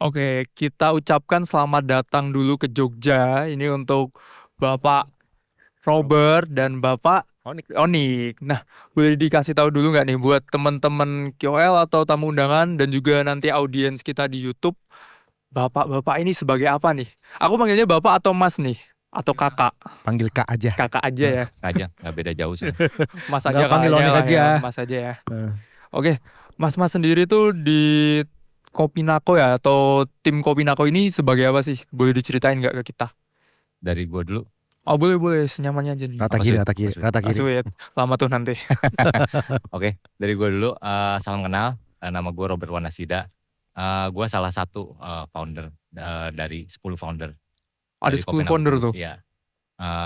Oke, kita ucapkan selamat datang dulu ke Jogja. Ini untuk Bapak Robert dan Bapak Onik. Onik. Nah, boleh dikasih tahu dulu nggak nih buat teman-teman KOL atau tamu undangan dan juga nanti audiens kita di YouTube, Bapak-bapak ini sebagai apa nih? Aku manggilnya Bapak atau Mas nih? Atau Kakak? Panggil Kak aja. Kakak aja ya. Aja, nggak beda jauh sih. Mas aja Nggak panggil kayaknya Onik lah ya, aja. Mas aja ya. Eh, Oke, Mas-mas sendiri tuh di Kopinako ya atau tim Kopinako ini sebagai apa sih? Boleh diceritain nggak ke kita? Dari gua dulu, Oh boleh boleh senyamannya aja nih. Rata apa kiri, sih? rata kiri, rata Ah, kiri. sweet. Lama tuh nanti. Oke, dari gua dulu, salam kenal. Nama gua Robert Wanasida. Gua salah satu founder dari 10 founder Ada dari 10 Kopinago founder Group. tuh. Ya,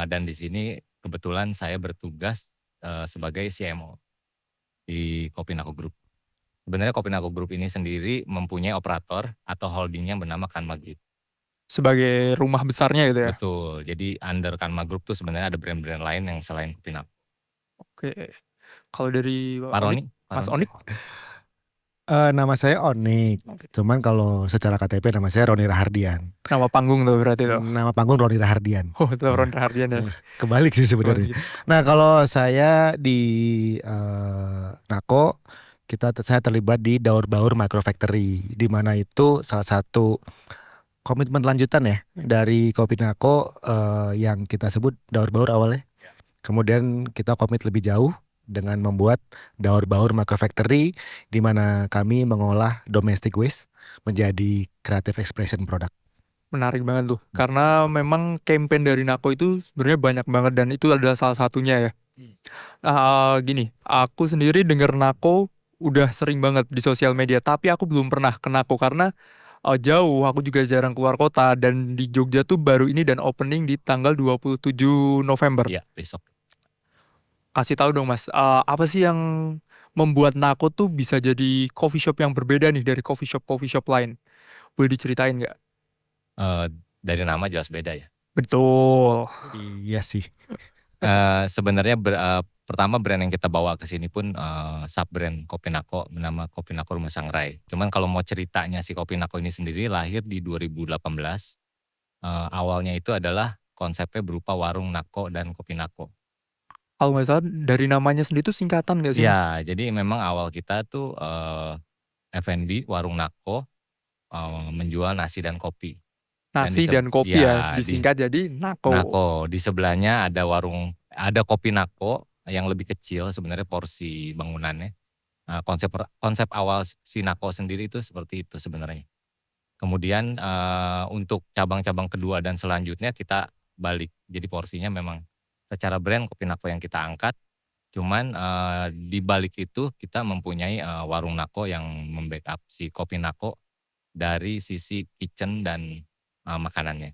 dan di sini kebetulan saya bertugas sebagai CMO di Kopinago Group. Sebenarnya Kopinago Group ini sendiri mempunyai operator atau holdingnya bernama Kanma Group. Sebagai rumah besarnya gitu ya. Betul. Jadi under Kanma Group tuh sebenarnya ada brand-brand lain yang selain Kopinago. Oke. Kalau dari Pak Onik, Roni, Pak Mas Roni. Onik. Nama saya Onik. Oke. Cuman kalau secara KTP nama saya Roni Rahardian. Nama panggung tuh berarti tuh. Nama panggung Roni Rahardian. Oh itu Ron Rahardian ya. Kebalik sih sebenarnya. Kebalik. Nah kalau saya di Nako, saya terlibat di Daur Baur Micro Factory, di mana itu salah satu komitmen lanjutan ya dari Kopi Nako yang kita sebut Daur Baur awalnya. Kemudian kita komit lebih jauh dengan membuat Daur Baur Micro Factory, di mana kami mengolah domestic waste menjadi creative expression product. Menarik banget tuh. Karena memang campaign dari Nako itu sebenarnya banyak banget dan itu adalah salah satunya ya. Gini, aku sendiri denger Nako udah sering banget di sosial media, tapi aku belum pernah ke Nako karena jauh, aku juga jarang keluar kota dan di Jogja tuh baru ini dan opening di tanggal 27 November. Iya, besok. Kasih tahu dong Mas, apa sih yang membuat Nako tuh bisa jadi coffee shop yang berbeda nih dari coffee shop lain? Boleh diceritain nggak? Eh, dari nama jelas beda ya. Betul. Iya sih. Sebenarnya pertama brand yang kita bawa ke sini pun sub brand Kopinako bernama Kopinako Rumah Sangrai. Cuman kalau mau ceritanya si Kopinako ini sendiri lahir di 2018. Awalnya itu adalah konsepnya berupa warung Nako dan Kopinako. Kalau nggak salah dari namanya sendiri tuh singkatan nggak sih Mas? Ya, jadi memang awal kita tuh F&B warung Nako menjual nasi dan kopi. Dan Nasi dan kopi ya, di disingkat jadi Nako. Nako di sebelahnya ada kopi Nako yang lebih kecil sebenarnya porsi bangunannya. Konsep awal si Nako sendiri itu seperti itu sebenarnya. Kemudian untuk cabang-cabang kedua dan selanjutnya kita balik. Jadi porsinya memang secara brand kopi Nako yang kita angkat. Cuman di balik itu kita mempunyai warung Nako yang membackup si kopi Nako dari sisi kitchen dan makanannya.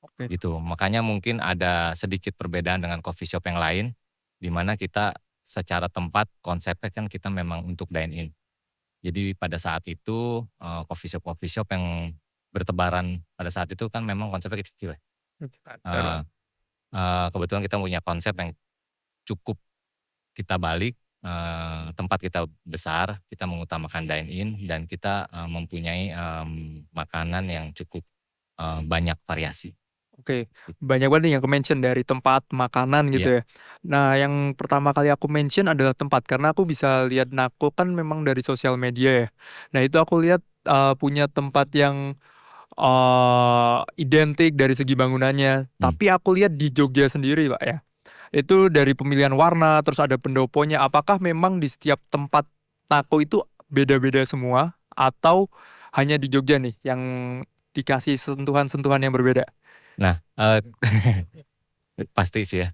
Oke. Gitu. Makanya mungkin ada sedikit perbedaan dengan coffee shop yang lain, di mana kita secara tempat konsepnya kan kita memang untuk dine in. Jadi pada saat itu coffee shop yang bertebaran pada saat itu kan memang konsepnya kecil. Uh, Kebetulan kita punya konsep yang cukup kita balik, tempat kita besar, kita mengutamakan dine in dan kita mempunyai makanan yang cukup banyak variasi. Oke, banyak banget nih yang aku mention dari tempat makanan Iya. gitu ya. Nah, yang pertama kali aku mention adalah tempat karena aku bisa lihat Nako kan memang dari sosial media ya. Nah, itu aku lihat punya tempat yang identik dari segi bangunannya. Tapi aku lihat di Jogja sendiri, Pak ya. Itu dari pemilihan warna, terus ada pendoponya. Apakah memang di setiap tempat Nako itu beda-beda semua atau hanya di Jogja nih yang dikasih sentuhan-sentuhan yang berbeda? Nah, pasti sih ya.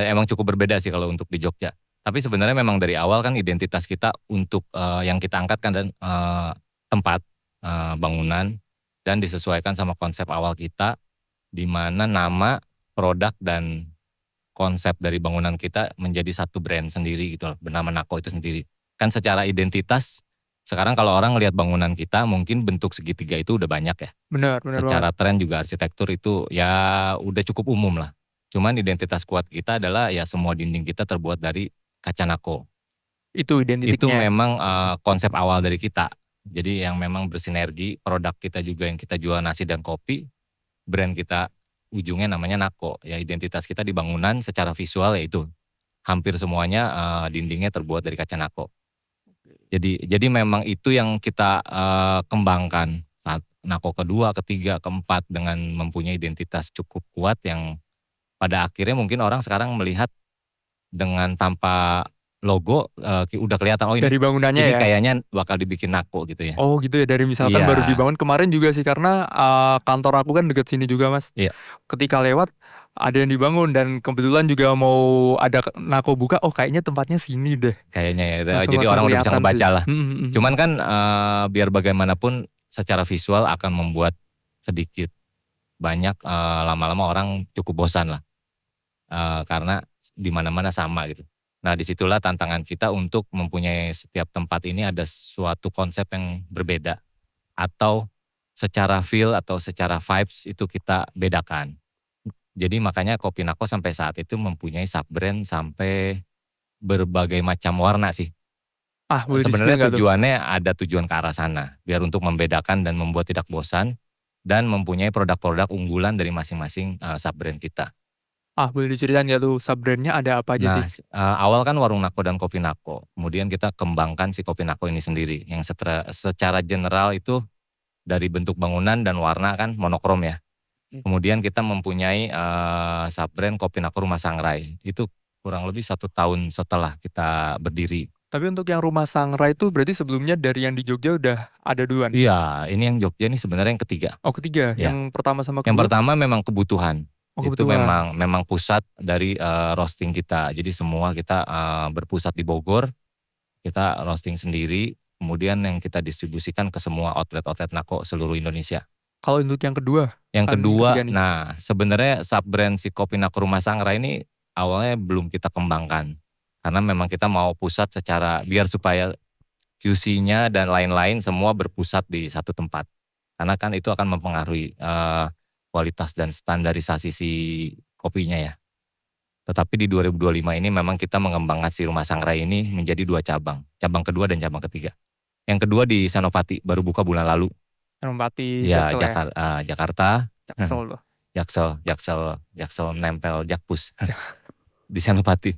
Emang cukup berbeda sih kalau untuk di Jogja. Tapi sebenarnya memang dari awal kan identitas kita untuk yang kita angkatkan dan tempat bangunan dan disesuaikan sama konsep awal kita, di mana nama, produk dan konsep dari bangunan kita menjadi satu brand sendiri gitu loh, bernama Nako itu sendiri. Kan secara identitas sekarang kalau orang lihat bangunan kita mungkin bentuk segitiga itu udah banyak ya. Benar banget. Secara tren juga arsitektur itu ya udah cukup umum lah. Cuman identitas kuat kita adalah ya semua dinding kita terbuat dari kaca Nako. Itu Itu identiknya. memang konsep awal dari kita. Jadi yang memang bersinergi, produk kita juga yang kita jual nasi dan kopi, brand kita ujungnya namanya Nako. Ya identitas kita di bangunan secara visual yaitu hampir semuanya dindingnya terbuat dari kaca Nako. Jadi memang itu yang kita kembangkan saat Nako kedua, ketiga, keempat dengan mempunyai identitas cukup kuat yang pada akhirnya mungkin orang sekarang melihat dengan tanpa logo udah kelihatan oh Dari bangunannya ini ya. kayaknya bakal dibikin Nako gitu ya. Oh gitu ya, dari misalkan baru Iya, dibangun kemarin juga sih, karena kantor aku kan deket sini juga mas. iya, Ketika lewat ada yang dibangun dan kebetulan juga mau ada Nako buka, oh kayaknya tempatnya sini deh. kayaknya ya. Langsung Jadi langsung orang udah bisa kelihatan sih. ngebaca lah. Cuman kan biar bagaimanapun secara visual akan membuat sedikit banyak lama-lama orang cukup bosan lah. Karena di mana-mana sama gitu. Nah disitulah tantangan kita untuk mempunyai setiap tempat ini ada suatu konsep yang berbeda. Atau secara feel atau secara vibes itu kita bedakan. Jadi makanya Kopi Nako sampai saat itu mempunyai sub-brand sampai berbagai macam warna sih. Ah boleh di spill Sebenarnya nggak tuh? tujuannya ada tujuan ke arah sana. Biar untuk membedakan dan membuat tidak bosan. Dan mempunyai produk-produk unggulan dari masing-masing sub-brand kita. Ah boleh diceritain nggak tuh sub-brandnya ada apa aja Nah, sih? awal kan Warung Nako dan Kopi Nako. Kemudian kita kembangkan si Kopi Nako ini sendiri. Yang secara general itu dari bentuk bangunan dan warna kan monokrom ya. Kemudian kita mempunyai sub-brand Kopi Nako Rumah Sangrai. Itu kurang lebih 1 tahun setelah kita berdiri. Tapi untuk yang rumah Sangrai itu berarti sebelumnya dari yang di Jogja udah ada duluan? Iya, ini yang Jogja ini sebenarnya yang ketiga. Oh ketiga, Ya. yang pertama sama Yang kedua? pertama memang kebutuhan. Oh Itu kebetulan. memang pusat dari roasting kita. Jadi semua kita berpusat di Bogor. Kita roasting sendiri. Kemudian yang kita distribusikan ke semua outlet-outlet Nako seluruh Indonesia. Kalau untuk yang kedua? Yang Kan kedua, ketiga nih. nah sebenarnya sub-brand si Kopi Nako Rumah Sangrai ini awalnya belum kita kembangkan. Karena memang kita mau pusat secara, biar supaya QC-nya dan lain-lain semua berpusat di satu tempat. Karena kan itu akan mempengaruhi kualitas dan standarisasi si kopinya ya. Tetapi di 2025 ini memang kita mengembangkan si Rumah Sangrai ini menjadi 2 cabang. Cabang kedua dan cabang ketiga. Yang kedua di Senopati, baru buka bulan lalu. Senopati Ya, Jaksel ya? Jakarta. Jaksel loh. Jaksel nempel Jakpus di Senopati.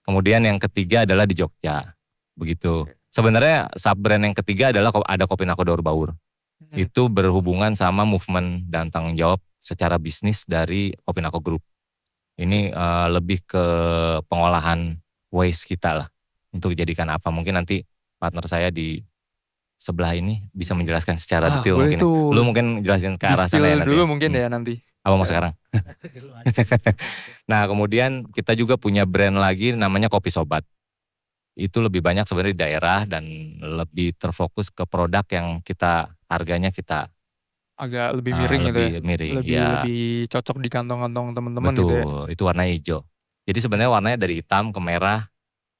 Kemudian yang ketiga adalah di Jogja. Begitu. Sebenarnya sub-brand yang ketiga adalah ada Kopi Nako Daur Baur. Itu berhubungan sama movement dan tanggung jawab secara bisnis dari Kopi Nako Group. Ini lebih ke pengolahan waste kita lah. Untuk dijadikan apa. Mungkin nanti partner saya di sebelah ini bisa menjelaskan secara detail boleh mungkin. tuh. Lu mungkin jelasin ke Di arah sana ya spill nanti. dulu Ya. mungkin ya nanti. Apa mau sekarang? Nah kemudian kita juga punya brand lagi namanya Kopi Sobat. Itu lebih banyak sebenarnya di daerah dan lebih terfokus ke produk yang kita harganya kita Agak lebih miring gitu ya. lebih miring. Lebih Ya lebih cocok di kantong-kantong teman-teman gitu ya. betul, itu warna hijau. Jadi sebenarnya warnanya dari hitam ke merah,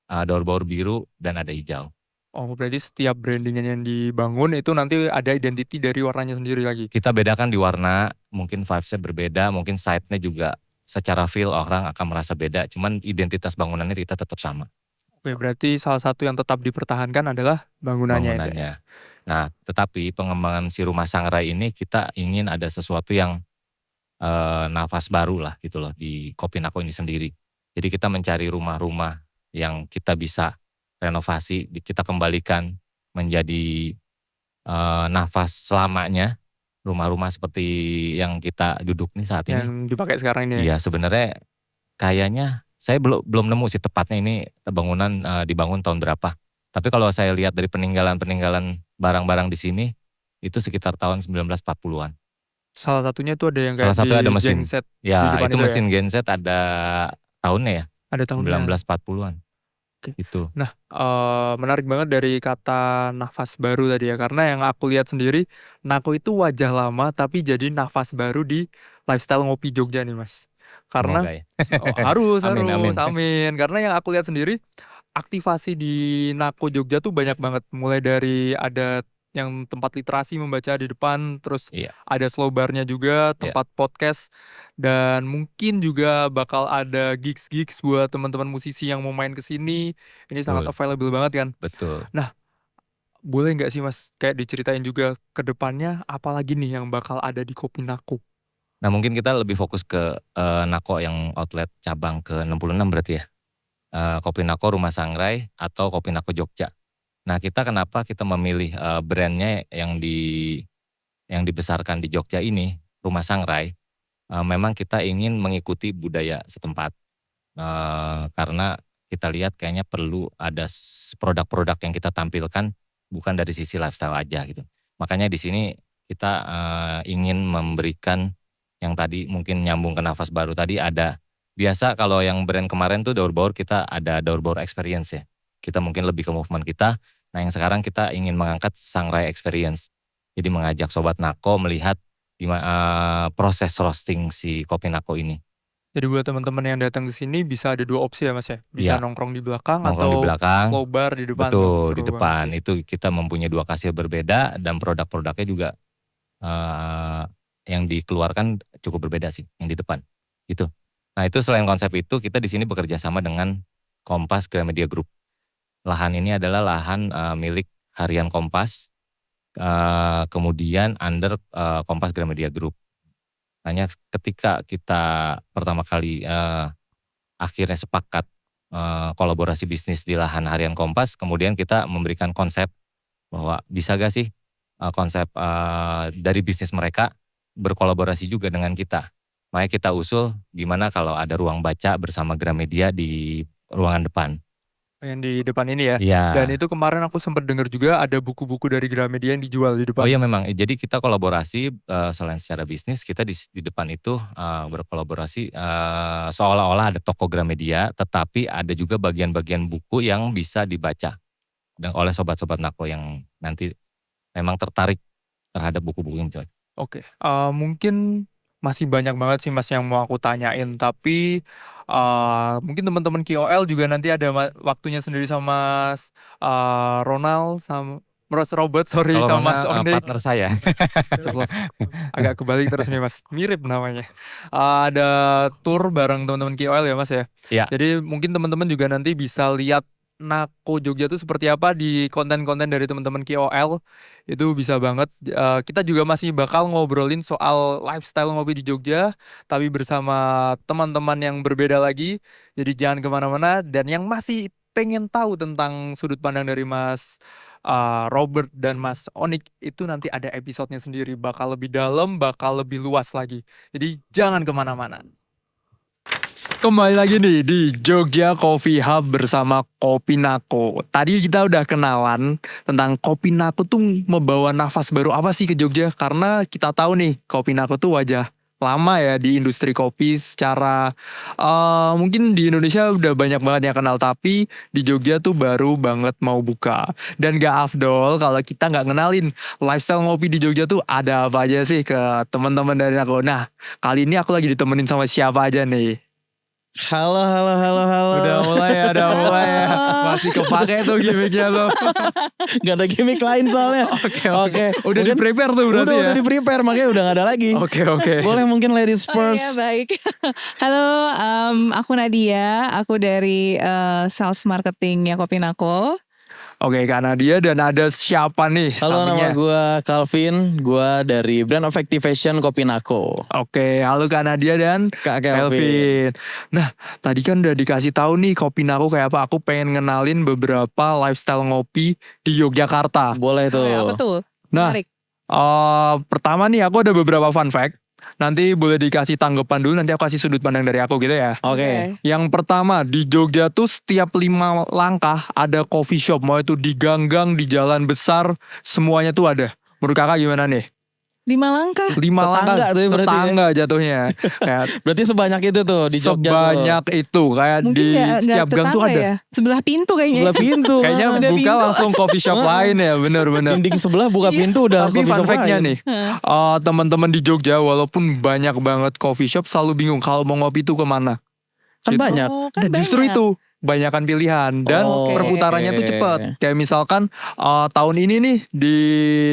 daur baur biru dan ada hijau. Oh berarti setiap branding yang dibangun itu nanti ada identity dari warnanya sendiri lagi. Kita bedakan di warna, mungkin vibes-nya berbeda, mungkin side-nya juga secara feel orang akan merasa beda. Cuman identitas bangunannya kita tetap sama. Oke berarti salah satu yang tetap dipertahankan adalah bangunannya itu ya. Nah, tetapi pengembangan si Rumah Sangrai ini kita ingin ada sesuatu yang nafas baru lah gitu loh di Kopi Nako ini sendiri. Jadi kita mencari rumah-rumah yang kita bisa renovasi, kita kembalikan menjadi nafas selamanya. Rumah-rumah seperti yang kita duduk nih saat ini. Yang dipakai sekarang ini ya. Iya sebenarnya kayaknya saya belum nemu sih tepatnya ini bangunan dibangun tahun berapa. Tapi kalau saya lihat dari peninggalan-peninggalan barang-barang di sini, itu sekitar tahun 1940-an. Salah satunya itu ada yang Salah kayak satu ada di mesin. genset di Ya depan itu itu ya. mesin genset ada tahunnya ya, Ada tahunnya. 1940-an. Oke. Itu. Nah, menarik banget dari kata nafas baru tadi ya, karena yang aku lihat sendiri, Nako itu wajah lama tapi jadi nafas baru di lifestyle ngopi Jogja nih Mas. Karena Semoga ya. harus, Amin, amin. amin. Karena yang aku lihat sendiri, aktivasi di Nako Jogja tuh banyak banget. Mulai dari ada yang tempat literasi membaca di depan, terus Iya. ada slow bar-nya juga, tempat podcast, dan mungkin juga bakal ada gigs-gigs buat teman-teman musisi yang mau main ke sini. Ini sangat Betul. available banget kan. Betul. Nah, boleh nggak sih Mas kayak diceritain juga ke depannya apalagi nih yang bakal ada di Kopi Nako? Nah mungkin kita lebih fokus ke Nako yang outlet cabang ke 66 berarti ya. Kopi Nako Rumah Sangrai atau Kopi Nako Jogja. Nah kita kenapa kita memilih brandnya yang dibesarkan di Jogja ini, Rumah Sangrai, memang kita ingin mengikuti budaya setempat. Karena kita lihat kayaknya perlu ada produk-produk yang kita tampilkan bukan dari sisi lifestyle aja gitu. Makanya di sini kita ingin memberikan yang tadi mungkin nyambung ke nafas baru tadi ada. Biasa kalau yang brand kemarin tuh Daur Baur kita ada Daur Baur Experience ya. Kita mungkin lebih ke movement kita. Nah yang sekarang kita ingin mengangkat Sangrai Experience. Jadi mengajak Sobat Nako melihat proses roasting si kopi Nako ini. Jadi buat teman-teman yang datang ke sini bisa ada 2 opsi ya Mas ya. Bisa Iya. nongkrong di belakang Nongkrong di atau belakang. slow bar di depan. Betul, Seru di banget depan. sih. Itu kita mempunyai 2 kasir berbeda dan produk-produknya juga yang dikeluarkan cukup berbeda sih yang di depan. Gitu. Nah itu selain konsep itu kita di sini bekerja sama dengan Kompas Gramedia Group. Lahan ini adalah lahan milik harian Kompas, kemudian under Kompas Gramedia Group. Hanya ketika kita pertama kali akhirnya sepakat kolaborasi bisnis di lahan harian Kompas, kemudian kita memberikan konsep bahwa bisa gak sih konsep dari bisnis mereka berkolaborasi juga dengan kita. Makanya kita usul gimana kalau ada ruang baca bersama Gramedia di ruangan depan. Yang di depan ini ya. Iya. Dan itu kemarin aku sempat dengar juga ada buku-buku dari Gramedia yang dijual di depan. Oh iya memang. Jadi kita kolaborasi selain secara bisnis kita di depan itu berkolaborasi seolah-olah ada toko Gramedia, tetapi ada juga bagian-bagian buku yang bisa dibaca dan oleh sobat-sobat Nako yang nanti memang tertarik terhadap buku-buku ini. Oke, mungkin masih banyak banget sih Mas yang mau aku tanyain, tapi mungkin teman-teman KOL juga nanti ada waktunya sendiri sama Mas Ronald sama Mas Robert, sorry, Kalau sama Mas Rona Onik. partner saya. Ceplos. Agak kebalik terus nih Mas, mirip namanya. Ada tour bareng teman-teman KOL ya Mas ya. Iya. Jadi mungkin teman-teman juga nanti bisa lihat Nako Jogja itu seperti apa di konten-konten dari teman-teman KOL. Itu bisa banget. Kita juga masih bakal ngobrolin soal lifestyle ngopi di Jogja, tapi bersama teman-teman yang berbeda lagi. Jadi jangan kemana-mana. Dan yang masih pengen tahu tentang sudut pandang dari Mas Robert dan Mas Onik itu nanti ada episodenya sendiri. Bakal lebih dalam, bakal lebih luas lagi. Jadi jangan kemana-mana. Kembali lagi nih di Jogja Coffee Hub bersama Kopi Nako. Tadi kita udah kenalan tentang Kopi Nako tuh membawa nafas baru apa sih ke Jogja. Karena kita tahu nih Kopi Nako tuh wajah lama ya di industri kopi secara mungkin di Indonesia udah banyak banget yang kenal, tapi di Jogja tuh baru banget mau buka. Dan gak afdol kalau kita gak kenalin lifestyle ngopi di Jogja tuh ada apa aja sih ke teman-teman dari Nako. Nah kali ini aku lagi ditemenin sama siapa aja nih. Halo. Udah mulai ya. Masih kepake tuh gimmicknya tuh. Gak ada gimmick lain soalnya. Oke. Udah Mungkin- di prepare tuh berarti Udah ya. di prepare makanya udah gak ada lagi. Oke. Boleh mungkin ladies Oh iya, first. baik. Halo, aku Nadia. Aku dari sales marketingnya Kopi Nako. Oke, Kak Nadia, dan ada siapa nih Halo, nama sampingnya? gue Calvin. Gue dari Brand of Activation Kopi Nako. Oke, halo Kak Nadia dan Kak Kelvin. Kelvin. Nah, tadi kan udah dikasih tahu nih Kopi Nako kayak apa. Aku pengen ngenalin beberapa lifestyle ngopi di Yogyakarta. Boleh tuh. Apa tuh? Nah, Menarik. pertama nih aku ada beberapa fun fact. Nanti boleh dikasih tanggapan dulu, nanti aku kasih sudut pandang dari aku gitu ya. Oke. Yang pertama, di Jogja tuh setiap 5 langkah ada coffee shop. Mau itu di gang-gang, di jalan besar, semuanya tuh ada. Menurut kakak gimana nih? 5 langkah. 5 Tetangga langkah, tuh ya berarti ya? tetangga jatuhnya. Kayak Berarti sebanyak itu tuh di Jogja sebanyak itu, kayak Mungkin di nggak setiap gang tuh tetangga ada. ya. Sebelah pintu tuh. kayaknya. Sebelah pintu. Kayaknya Ada buka pintu. langsung coffee shop lain ya, bener-bener. Dinding sebelah buka Iya. pintu udah Tapi coffee fun shop fact-nya lain. nih, teman-teman di Jogja walaupun banyak banget coffee shop selalu bingung kalau mau ngopi tuh kemana. Kan Gitu. banyak. Oh, kan Dan justru banyak. itu banyakan pilihan dan Oke. perputarannya tuh cepet. Kayak misalkan tahun ini nih di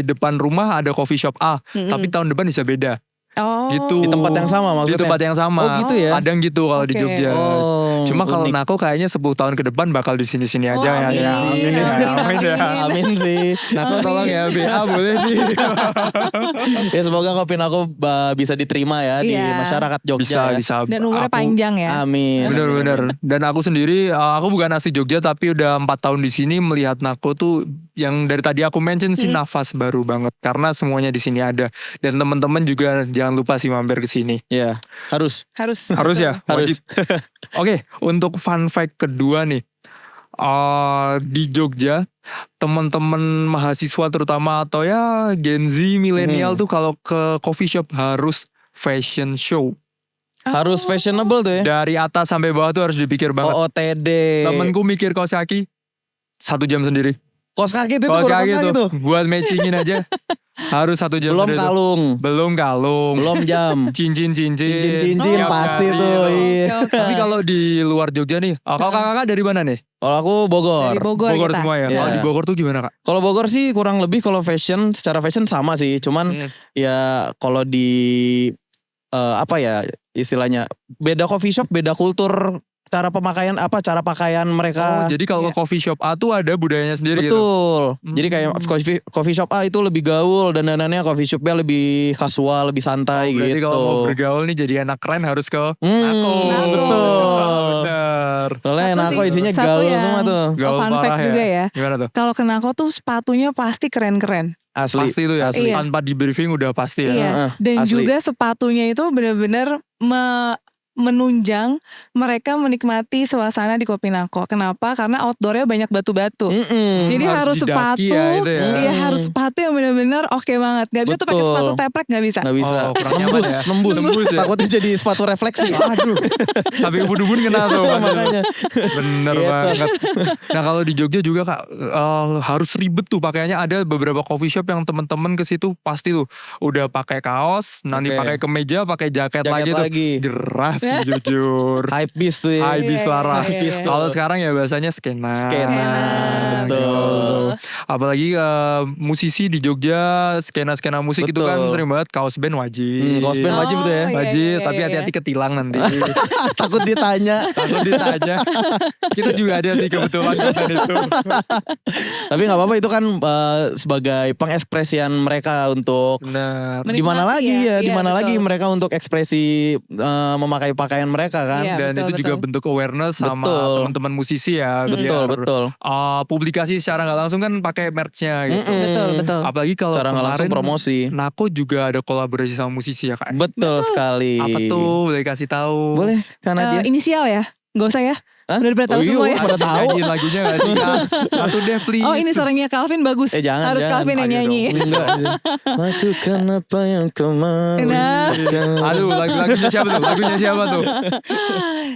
depan rumah ada coffee shop A, Mm-mm. tapi tahun depan bisa beda. Oh. Gitu. Di tempat yang sama Di maksudnya. tempat yang sama. Oh gitu ya. Kadang gitu kalau di Oke. Jogja. Oh. Cuma kalau unik. Nako kayaknya 10 tahun ke depan bakal di sini-sini Oh, aja amin. ya. Amin ya. Amin ya. Amin sih. Nako tolong ya BA boleh sih. Ya semoga Kopinako bisa diterima ya di Iya. masyarakat Jogja ya. Bisa. Dan umurnya Aku- panjang ya. Amin. Bener-bener. Dan aku sendiri, aku bukan asli Jogja tapi udah 4 tahun di sini melihat Nako tuh yang dari tadi aku mention sih nafas baru banget karena semuanya di sini ada. Dan teman-teman juga jangan lupa sih mampir ke sini. Ya, harus. Harus. Harus ya, Harus. wajib. Oke, untuk fun fact kedua nih. Di Jogja, teman-teman mahasiswa terutama atau ya Gen Z, milenial tuh kalau ke coffee shop harus fashion show. Harus fashionable tuh ya. Dari atas sampai bawah tuh harus dipikir banget. OOTD. Temenku mikir kaos kaki 1 jam sendiri. Kos kaki itu Kaos kos kaki kaki tuh tuh. buat matchingin aja harus 1 jam Belum sendiri tuh. kalung, Belum kalung. belum jam. Cincin-cincin. Cincin-cincin setiap pasti hari. tuh. Iya. Oke, oke. Tapi kalau di luar Jogja nih, kalau kakak-kakak dari mana nih? Kalau aku Bogor. Dari Bogor, kita. semua ya. Kalau Iya. di Bogor tuh gimana kak? Kalau Bogor sih kurang lebih kalau fashion secara fashion sama sih. Cuman ya kalau di apa ya istilahnya beda coffee shop, beda kultur, cara pemakaian cara pakaian mereka. Jadi kalau Iya. coffee shop A tuh ada budayanya sendiri gitu. Betul. Jadi kayak Hmm. coffee shop A itu lebih gaul dan dandanannya coffee shop B lebih casual, lebih santai Berarti gitu. kalau mau bergaul nih jadi anak keren harus ke Nako. Nako. Betul. Bener. Soalnya Satu Nako sih- isinya satu gaul yang- semua tuh. Gaul fun parah fact juga ya. Gimana tuh? Kalau ke Nako tuh sepatunya pasti keren-keren. Asli. Pasti itu ya. Asli. Iya. Tanpa di briefing udah pasti ya. Iya. Heeh, Dan asli. juga sepatunya itu benar-benar menunjang mereka menikmati suasana di Kopinako. Kenapa? Karena outdoornya banyak batu-batu. Mm-mm. Jadi harus didaki sepatu, ya itu ya. iya harus sepatu yang benar-benar oke banget. Gak bisa tuh pakai Betul. sepatu teplek, gak bisa. Nggak bisa. Oh, kurang nyaman nembus, ya. nembus. Nembus ya. Takutnya jadi sepatu refleksi. Aduh. Sampai ubun-ubun kena tuh. Makanya. Bener Gitu. banget. Nah kalau di Jogja juga kak harus ribet tuh pakaiannya. Ada beberapa coffee shop yang temen-temen ke situ pasti tuh udah pakai kaos, nanti Oke. pakai kemeja, pakai jaket, Jaket lagi tuh. lagi. Deras sih jujur. Hype beast tuh ya. Hypebeast Iya, parah. iya, iya, iya. Kalau sekarang ya biasanya skena. Skena, betul. Apalagi musisi di Jogja, skena-skena musik itu kan Betul. sering banget kaos band wajib. Kaos band wajib tuh ya. Oh, iya, Wajib, iya, tapi iya, hati-hati ketilang nanti. Takut ditanya. Takut ditanya. Kita juga ada sih kebetulan konten itu. Tapi nggak apa-apa itu kan sebagai pengekspresian mereka untuk Benar. Menikmati di mana lagi ya, ya, di iya, mana lagi betul. mereka untuk ekspresi memakai pakaian mereka kan. Iya, Dan betul, itu juga betul. bentuk awareness sama Betul. teman-teman musisi ya. Betul, biar, betul. publikasi secara nggak langsung kan pakai merch-nya gitu. Mm-mm. Betul, betul. Apalagi kalau Secara nggak langsung kemarin promosi. Nako juga ada kolaborasi sama musisi ya kak. Betul sekali. Apa tuh? Boleh kasih tahu? Boleh karena dia. Inisial ya? Gak usah ya? Hah? Udah pada tahu Oh, iya, semua ya? pada tahu. Nyanyiin lagunya gak sih? Satu deh please. Oh ini suaranya Calvin bagus. Jangan, Harus jangan. Calvin yang Ayo nyanyi. dong. Enggak. Lakukan apa yang kau mau. Nah. Aduh lagunya siapa tuh? Lagunya siapa tuh?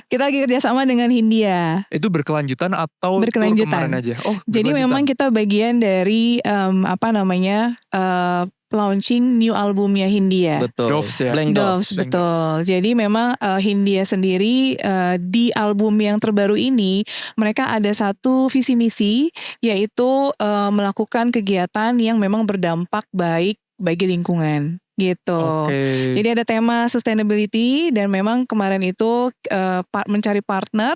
Kita lagi kerjasama dengan Hindia. Itu berkelanjutan atau Berkelanjutan. tour kemarin aja? Oh Jadi memang kita bagian dari launching new albumnya Hindia. Betul. Doves ya? Blank Doves, Doves. betul. Jadi memang Hindia sendiri di album yang terbaru ini mereka ada satu visi misi yaitu melakukan kegiatan yang memang berdampak baik bagi lingkungan gitu. Oke. Jadi ada tema sustainability dan memang kemarin itu mencari partner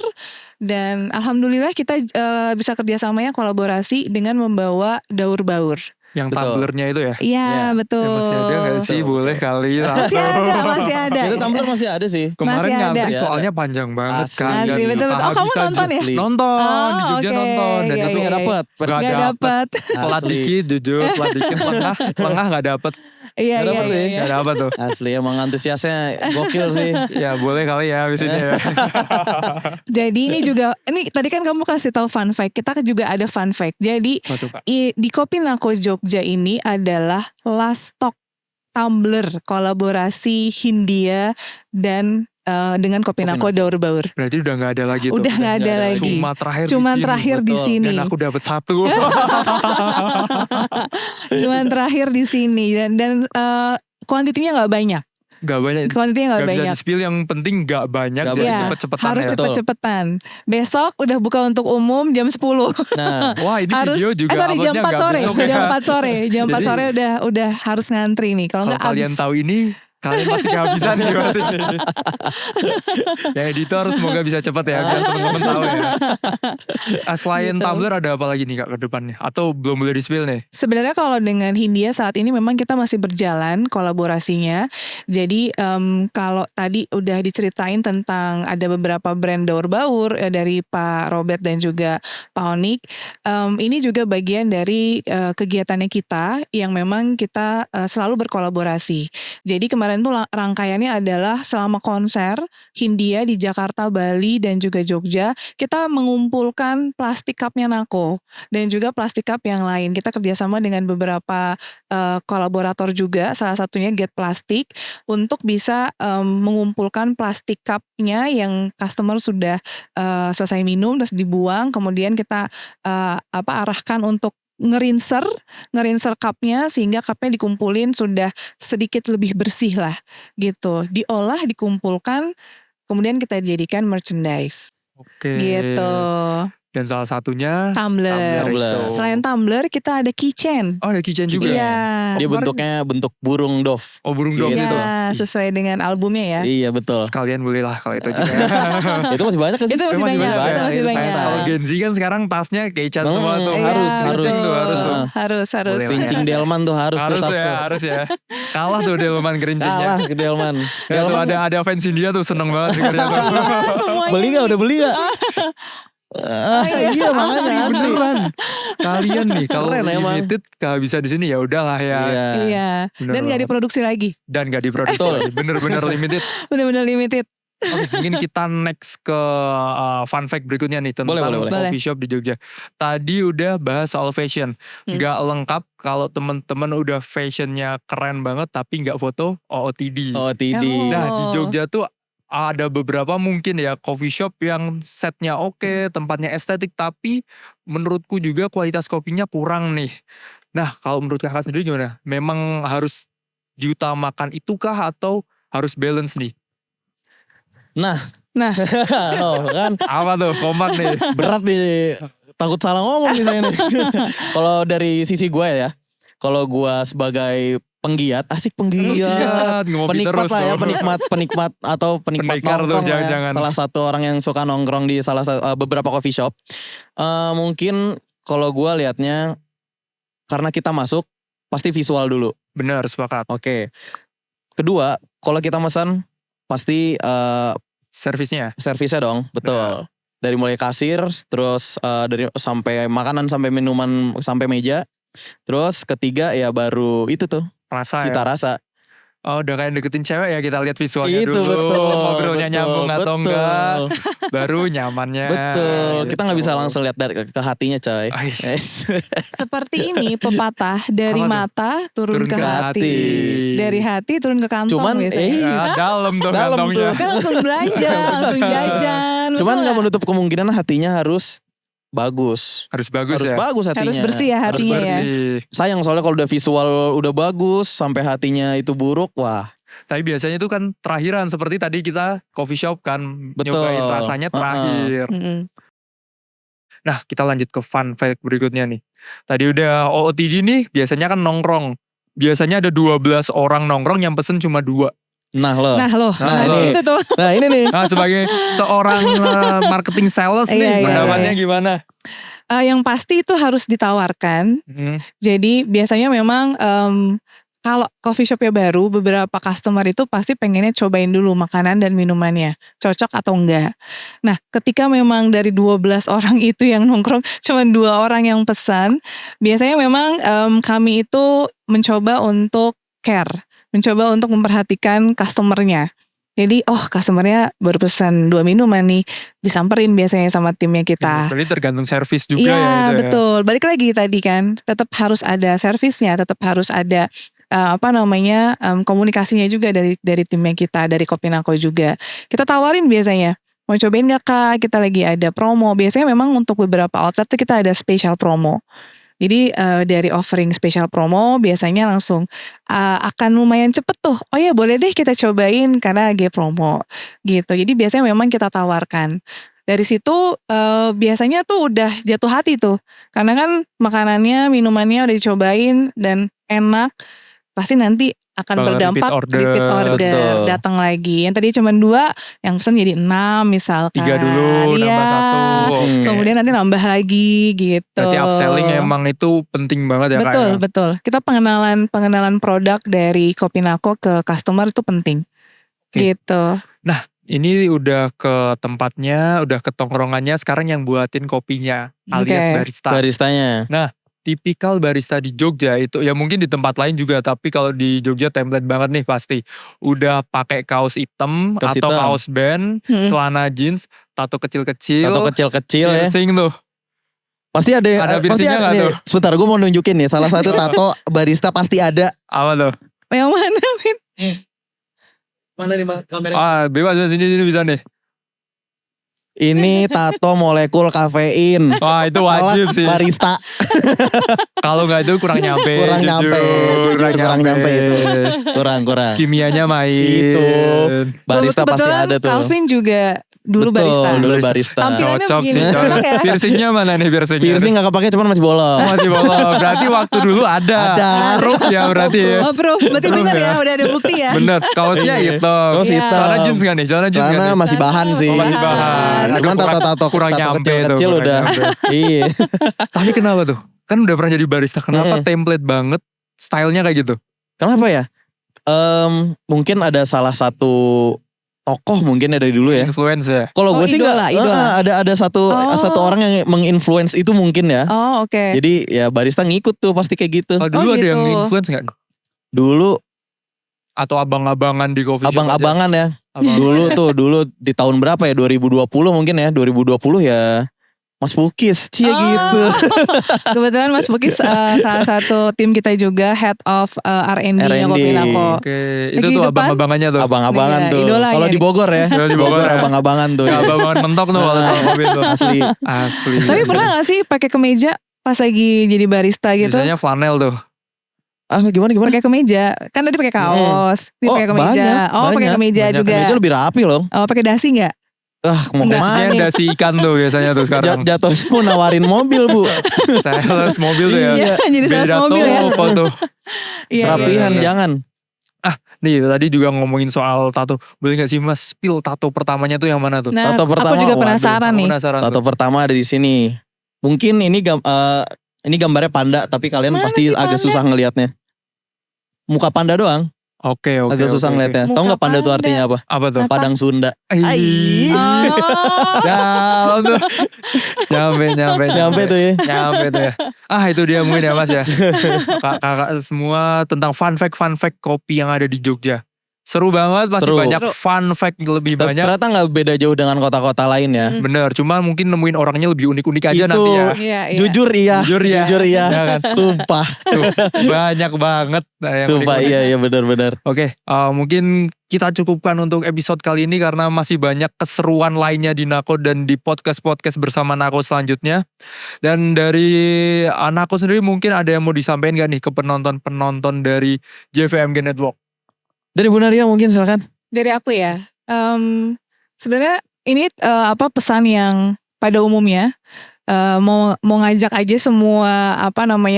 dan alhamdulillah kita bisa kerjasamanya kolaborasi dengan membawa daur baur. Yang Betul. tumblernya itu ya? Iya Ya. betul. Ya, masih ada gak sih? Betul. Boleh kali. Masih ada, masih ada. Itu tumbler masih ada sih. Kemarin Masih ada. ngantri Masih ada. soalnya panjang banget Asli. kan. Asli, Dan betul, betul. Oh, kamu kehabisan nonton ya? Asli. Nonton di Oh, Jogja oke. nonton. Dan Iya, itu Tapi nggak dapet. Nggak Gak dapet. telat Asli. dikit jujur. Telat dikit lengah gak dapet. Iya Nggak iya dapet tuh ya? iya. Gak dapet tuh. Asli emang antusiasnya gokil sih. Ya boleh kali ya abis ini ya. Jadi ini juga, ini tadi kan kamu kasih tahu fun fact. Kita juga ada fun fact. Jadi Apa tuh, Kak? di Kopinako Jogja ini adalah last stock tumbler kolaborasi Hindia dan dengan Kopinako Daur Baur. Berarti udah gak ada lagi tuh. Udah nggak ada nggak ada lagi. Cuma terakhir Cuman di sini. terakhir di betul. sini. Dan aku dapat satu. Cuman terakhir di sini dan kuantitinya nggak banyak. Gak banyak. Kuantitinya nggak Gak bisa banyak. di-spill, yang penting gak banyak. Nggak Dan banyak. cepet-cepetan Harus ya. Betul. cepet-cepetan. Besok udah buka untuk umum jam 10. Nah, Wah ini Harus video juga sorry, jam uploadnya 4 nggak sore. besok ya. Jam 4 sore. Jam 4 Jadi, sore udah harus ngantri nih. Kalau Kalau nggak kalian abis. tahu ini Kalian masih kehabisan nih pasti nih. Ya editor semoga bisa cepat ya biar teman-teman tahu ya. Selain Gitu. Tumblr ada apa lagi nih Kak ke depannya? Atau belum boleh di-spill nih? Sebenarnya kalau dengan Hindia saat ini memang kita masih berjalan kolaborasinya. Jadi kalau tadi udah diceritain tentang ada beberapa brand daur baur dari Pak Robert dan juga Pak Onik. Ini juga bagian dari kegiatannya kita yang memang kita selalu berkolaborasi. Jadi kemarin tuh rangkaiannya adalah selama konser Hindia di Jakarta, Bali dan juga Jogja, kita mengumpulkan plastik cupnya Nako dan juga plastik cup yang lain. Kita kerjasama dengan beberapa kolaborator juga, salah satunya Get Plastic untuk bisa mengumpulkan plastik cupnya yang customer sudah selesai minum terus dibuang, kemudian kita arahkan untuk ngerinser cupnya sehingga cupnya dikumpulin sudah sedikit lebih bersih lah gitu, diolah, dikumpulkan, kemudian kita jadikan merchandise Oke. gitu. Dan salah satunya Tumbler. itu. Selain tumbler kita ada keychain. Oh ada keychain juga. Iya. Dia kemarin- bentuknya bentuk burung dove. Oh burung dove Gitu. itu. Iya, sesuai dengan albumnya ya. Iya betul. Sekalian boleh lah kalau itu juga. Itu masih banyak kan sih? Itu masih Emang banyak, banyak, itu masih itu banyak. santai. Kalau Gen Z kan sekarang tasnya keychain semua tuh. Iya, harus, betul. tuh, harus tuh. Harus. Boleh lah. Vincing Delman tuh harus tuh Harus tas ya, tuh. harus ya. Kalah tuh Delman gerincingnya. Kalah ke Delman. Ya, tuh Delman ada fans India tuh seneng banget dengernya tuh. Semuanya beli gak? nih. Udah beli gak? Iya makanya Asli, antri. beneran. Kalian nih kalau Keren emang. limited gak bisa di sini ya udahlah ya. Iya. Iya. Bener Dan gak banget. diproduksi lagi. Dan gak diproduksi. Betul. lagi. Bener-bener limited. Benar-benar limited. Oke, mungkin kita next ke fun fact berikutnya nih tentang Boleh. coffee shop di Jogja. Tadi udah bahas soal fashion. Gak lengkap kalau temen-temen udah fashionnya keren banget tapi gak foto OOTD. OOTD. Oh. Nah di Jogja tuh ada beberapa mungkin ya coffee shop yang setnya oke, tempatnya estetik, tapi menurutku juga kualitas kopinya kurang nih. Nah kalau menurut kakak sendiri gimana? Memang harus diutamakan itukah atau harus balance nih? Nah. Loh, kan Apa tuh kompak nih? berat nih. Takut salah ngomong nih saya nih. Kalau dari sisi gue ya. Kalau gue sebagai penggiat, asik penggiat. Ngopi Penikmat terus lah ya, tuh. penikmat atau penikmat Pendekar tuh, nongkrong lah ya. jangan-jangan. Salah satu orang yang suka nongkrong di beberapa coffee shop. Mungkin kalau gue liatnya karena kita masuk pasti visual dulu. Bener, sepakat. Oke. Kedua, kalau kita pesan pasti Servisnya. servisnya dong, betul. Dari mulai kasir, terus dari sampai makanan sampai minuman sampai meja. Terus ketiga ya baru itu tuh Rasa ya. cita rasa. Oh udah kayak deketin cewek ya kita lihat visualnya Itu dulu. betul. Ngobrolnya nyambung atau enggak. Baru nyamannya. Betul. Kita nggak bisa gitu. langsung lihat dari ke hatinya coy. Ais. Yes. Seperti ini pepatah dari Apa tuh? mata turun ke hati. Dari hati turun ke kantong Cuman biasanya. Dalam dong Dalam kantongnya. tuh. Kan langsung belanja, langsung jajan. Cuman betul nggak menutup kemungkinan hatinya harus bagus. Harus bagus Harus ya. bagus hatinya. Harus bersih ya Harus hatinya ya. bersih. Sayang soalnya kalau udah visual udah bagus sampai hatinya itu buruk, wah. Tapi biasanya itu kan terakhiran. Seperti tadi kita coffee shop kan. Betul. Nyobain rasanya terakhir. Mm-mm. Nah kita lanjut ke fun fact berikutnya nih. Tadi udah OOTD nih biasanya kan nongkrong. Biasanya ada 12 orang nongkrong yang pesen cuma 2. Nah loh. Nah loh, Nah, ini. itu tuh. Nah ini nih. Nah sebagai seorang marketing sales Iya, nih iya, pendapatnya gimana? Yang pasti itu harus ditawarkan. Jadi biasanya memang kalau coffee shopnya baru, beberapa customer itu pasti pengennya cobain dulu makanan dan minumannya, cocok atau enggak. Nah, ketika memang dari 12 orang itu yang nongkrong, cuma 2 orang yang pesan, biasanya memang kami itu mencoba untuk care, mencoba untuk memperhatikan customernya. Jadi, customernya baru pesan 2 minuman nih, disamperin biasanya sama timnya kita. Berarti tergantung servis juga Iya, ya. Itu ya. betul. Balik lagi tadi kan, tetap harus ada servisnya, tetap harus ada komunikasinya juga dari timnya kita, dari Kopinako juga. Kita tawarin biasanya, mau cobain gak kak? Kita lagi ada promo. Biasanya memang untuk beberapa outlet tuh kita ada special promo. Jadi dari offering special promo biasanya langsung akan lumayan cepet tuh. Oh ya boleh deh kita cobain karena lagi promo gitu. Jadi biasanya memang kita tawarkan. Dari situ biasanya tuh udah jatuh hati tuh. Karena kan makanannya, minumannya udah dicobain dan enak. Pasti nanti akan Bakal berdampak repeat repeat order. order Betul. datang lagi. Yang tadi cuma 2, yang pesan jadi 6 misalkan. 3 dulu, Iya. nambah 1. Oke. Kemudian nanti nambah lagi gitu. Berarti upselling emang itu penting banget ya Kak. Betul, ya? betul. Kita pengenalan produk dari Kopinako ke customer itu penting. Oke. Gitu. Ini udah ke tempatnya, udah ke tongkrongannya, sekarang yang buatin kopinya alias Oke. barista. Baristanya. Tipikal barista di Jogja itu ya mungkin di tempat lain juga, tapi kalau di Jogja template banget nih pasti. Udah pakai kaos hitam Kaos atau hitam. kaos band, celana jeans, tato kecil-kecil, Tato kecil-kecil ya. piercing tuh. Pasti ada Ada pasti piercingnya ada nggak nih. tuh? Sebentar gue mau nunjukin nih salah satu tato barista pasti ada. Apa tuh? Yang mana, Min? Mana nih kamera? Bebas sini bisa nih. Ini tato molekul kafein. Wah itu wajib Alat sih. barista. Kalau nggak itu kurang nyampe. Kurang nyampe, jujur, kurang nyampe itu. Kurang. Kimianya main. Itu. Barista pasti Kebetulan ada tuh. Calvin juga dulu Betul, barista. dulu barista. Tampilannya Cocok begini. sih. Cocok ya? Piercingnya mana nih piercingnya? Piercing gak kepake cuman masih bolong. Masih bolong. Berarti waktu dulu ada. Ada. Proof ya berarti ya. Oh bro, berarti Proof bener ya. ya, udah ada bukti ya. Bener. Kaosnya Iya. hitam. Kaos Iya. hitam. Celana jeans gak nih? Celana jeans gak Karena nih? masih bahan sih. Oh, masih bahan. Aduh, Cuman kurang- tato-tato kurang tato nyampe kecil-kecil tuh, udah. kurang nyampe. Iya. Tapi kenapa tuh? Kan udah pernah jadi barista. Kenapa Mm-mm. template banget? Stylenya kayak gitu? Kenapa ya? Mungkin ada salah satu tokoh mungkin ya dari dulu ya. Influence ya? Kalau Oh, gue sih idola, nggak, idola. ada satu Oh. satu orang yang menginfluence itu mungkin ya. Oh oke. Jadi ya barista ngikut tuh pasti kayak gitu. Kalau dulu Oh, ada yang gitu. influence gak? Dulu Atau abang-abangan di coffee shop aja? abang-abangan ya. Abang-abangan. Dulu di tahun berapa ya? 2020 mungkin ya. 2020 ya Mas Pukis, cie Oh. gitu. Kebetulan Mas Bukis salah satu tim kita juga head of R&D-nya R&D. Kopinako. Oke, itu Lagi tuh di depan. abang-abangannya tuh. Abang-abangan Iya, tuh. idolanya Kalau di nih. Bogor ya. Kalau di Bogor ya. abang-abangan tuh. Ya abang-abangan mentok tuh kalau soal kopi tuh. Asli. Asli. Tapi pernah gak sih pakai kemeja pas lagi jadi barista gitu? Biasanya flanel tuh. Gimana? Pakai kemeja. Kan tadi pakai kaos, ini pakai kemeja. Pakai kemeja banyak. juga. Kemeja lebih rapi loh. Oh, pakai dasi nggak? Mau Dasinya kemana? dasi ikan tuh biasanya tuh sekarang. Jatuh mau nawarin mobil bu. Sales mobil tuh ya. Iya. Jadi sales Beda mobil ya. toko tuh. Iya, Rapihan iya. jangan. Nih tadi juga ngomongin soal tato. Boleh gak sih mas spill tato pertamanya tuh yang mana tuh? Nah, Tato pertama, aku juga waduh, penasaran Aku nih. penasaran Tato tuh. pertama ada di sini. Mungkin ini gambarnya panda tapi kalian Mana pasti sih agak panda? susah ngelihatnya. Muka panda doang, Oke. agak susah ngelihatnya. Tahu Muka nggak panda tuh panda. artinya apa? Apa tuh? Apa? Padang Sunda. Ih. Ai. Oh, Dalam tuh. Nyampe Nyampe tuh ya. Nyampe tuh ya. Itu dia mungkin ya mas ya. Kakak semua tentang fun fact kopi yang ada di Jogja. Seru banget, pasti Seru. banyak fun fact lebih banyak. Ternyata nggak beda jauh dengan kota-kota lain ya. Bener, cuma mungkin nemuin orangnya lebih unik-unik aja Itu. nanti ya. iya, iya. Jujur iya. Jujur iya. Ya kan? Sumpah. Tuh, banyak banget. yang Sumpah unik-unik. iya benar-benar. Oke, mungkin kita cukupkan untuk episode kali ini karena masih banyak keseruan lainnya di Nako dan di podcast-podcast bersama Nako selanjutnya. Dan dari Nako sendiri mungkin ada yang mau disampaikan gak nih ke penonton-penonton dari JVMG Network? Dari Bu Naria mungkin silakan. Dari aku ya. Sebenarnya ini pesan yang pada umumnya mau ngajak aja semua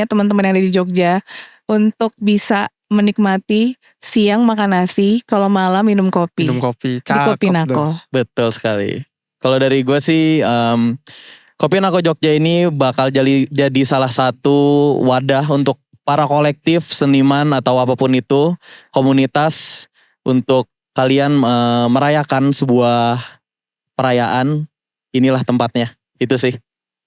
teman-teman yang ada di Jogja untuk bisa menikmati siang makan nasi, kalau malam minum kopi. Minum kopi, Di cakep Kopinako. Betul sekali. Kalau dari gue sih Kopinako Jogja ini bakal jadi salah satu wadah untuk para kolektif seniman atau apapun itu, komunitas, untuk kalian merayakan sebuah perayaan. Inilah tempatnya. Itu sih.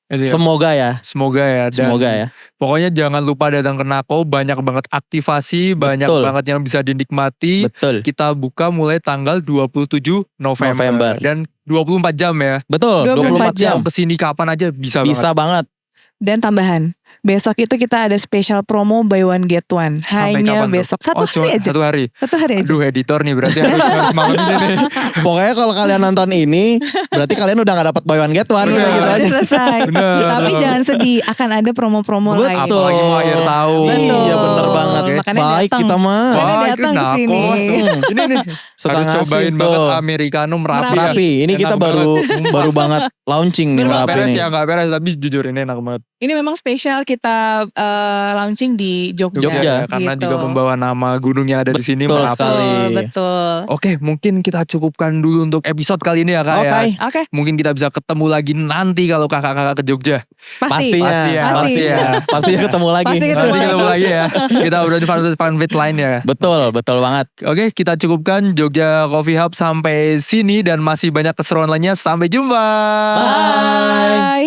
Itu ya. Semoga ya. Semoga ya. Dan Semoga ya. pokoknya jangan lupa datang ke Nako, banyak banget aktivasi, banyak Betul. banget yang bisa dinikmati. Betul. Kita buka mulai tanggal 27 November. November. Dan 24 jam ya. Betul. 24 24 jam. Kesini kapan aja bisa, Bisa banget. Dan tambahan, besok itu kita ada special promo buy one get one. Sampai Hanya kapan tuh? besok. Satu cuma hari aja. Satu hari. Satu hari aja. Aduh editor nih berarti harus malam ini nih. Pokoknya kalau kalian nonton ini, berarti kalian udah gak dapat buy one get one. Bener. Gitu Udah aja. selesai. Bener. Tapi jangan sedih, akan ada promo-promo Betul. lain. Apalagi mau akhir tahun. Betul. Iya bener banget. Makanya Baik datang. kita mah. Makanya Wah, datang itu ke Nako, sini. Ini nih. Suka Harus ngasih cobain tuh. banget Americano Merapi. ya. Merapi. Ini Enak kita baru banget. banget launching nih Nggak Merapi beres nih. ya, nggak beres. Tapi jujur ini enak banget. Ini memang spesial, kita kita launching di Jogja. Jogja. Karena gitu. juga membawa nama gunung yang ada di sini. Betul maaf. sekali. Betul. Oke, mungkin kita cukupkan dulu untuk episode kali ini ya Kak Oke. ya. Oke, Mungkin kita bisa ketemu lagi nanti kalau kakak-kakak ke Jogja. pasti. Pastinya, Pasti. pastinya, pastinya ketemu lagi. Pasti ketemu Nanti ketemu lagi. lagi ya. Kita udah di fanpage lain ya. Betul banget. Oke, kita cukupkan Jogja Coffee Hub sampai sini dan masih banyak keseruan lainnya. Sampai jumpa. Bye. Bye.